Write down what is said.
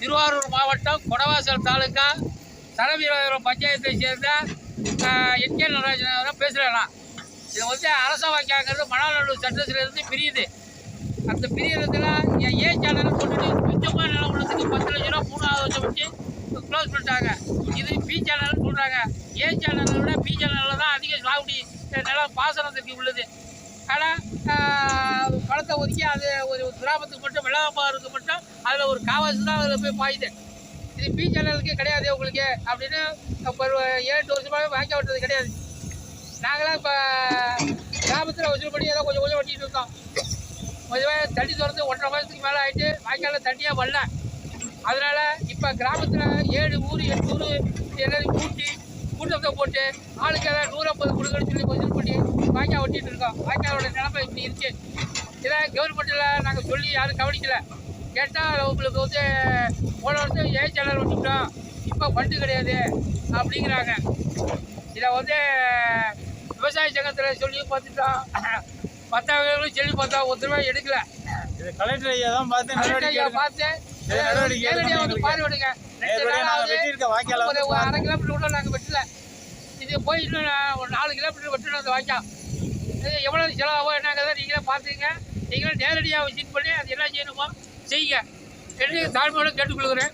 திருவாரூர் மாவட்டம் கொடவாசல் தாலுக்கா சரவீரபுரம் பஞ்சாயத்தை சேர்ந்த என்கே நடராஜன் பேசுகிறேன். இது வந்து அரச வாக்கியாங்கிறது மணாநல்லூர் சட்டத்திலிருந்து பிரியுது. அந்த பிரியறதுல ஏ சேனலை போட்டுட்டு கொஞ்சமாக நிலம் உள்ளதுக்கு 10 லட்ச ரூபா 3வது வருஷம் வச்சு க்ளோஸ் பண்ணிட்டாங்க. இது பி சேனல்னு சொல்கிறாங்க. ஏ சேனலை விட பி சேனலில் தான் அதிக சாகுடி நிலம் பாசனத்துக்கு உள்ளது. ஆனால் பணத்தை ஒதுக்கி அது ஒரு கிராமத்துக்கு மட்டும் வெள்ளாம்பாருக்கு மட்டும் அதில் ஒரு காவாசி தான் அதில் போய் பாயுது. இது பி சேனலுக்கு கிடையாது உங்களுக்கு அப்படின்னு 7 வருஷமாகவே வாங்கி விட்டது கிடையாது. நாங்களாம் இப்போ கிராமத்தில் வசூல் பண்ணி ஏதோ கொஞ்சம் வட்டிட்டு இருக்கோம். கொஞ்சமாக தண்ணி திறந்து 1.5 மாதத்துக்கு மேலே ஆகிட்டு வாய்க்காலில் தண்ணியாக வரல. அதனால் இப்போ கிராமத்தில் 7 ஊர் 8 ஊர் எல்லாத்தையும் கூட்டத்தை போட்டு ஆளுக்கு ஏதாவது 150 கொடுக்கணும்னு சொல்லி வசூல் பண்ணி வாய்க்கால் ஒட்டிகிட்டு இருக்கோம். வாய்க்காலோட நிலைமை இப்படி இருக்குது. இதை கவர்மெண்ட்டில் நாங்கள் சொல்லி யாரும் கவனிக்கலை. கேட்டால் உங்களுக்கு வந்து போன வருஷம் ஏ சேனல் ஒட்டிவிட்டோம், இப்போ ஃபண்டு கிடையாது அப்படிங்கிறாங்க. இதை வந்து விவசாய சங்கத்தில் சொல்லி பார்த்துட்டோம், மற்றவங்களும் சொல்லி பார்த்தோம், ஒருத்தருவாய் எடுக்கல. இது கலெக்டர் ஐயா தான் பார்த்து பார்த்து நேரடியாக வந்து பார்வையிடுங்க. 2 நாளாவது ஒரு 1/2 கிலோமீட்டர் கூட நாங்கள் வெட்டல. இது போய் இன்னும் ஒரு 4 கிலோமீட்டர் வெட்டணும் அந்த வாய்க்கால். எவ்வளோ செலவாகும் என்னங்கிறத நீங்களே பார்த்துங்க. நீங்களே நேரடியாக விசிட் பண்ணி அது என்ன செய்யணுமோ செய்யுங்க என்று தாழ்மையோடு கேட்டுக்கொள்கிறேன்.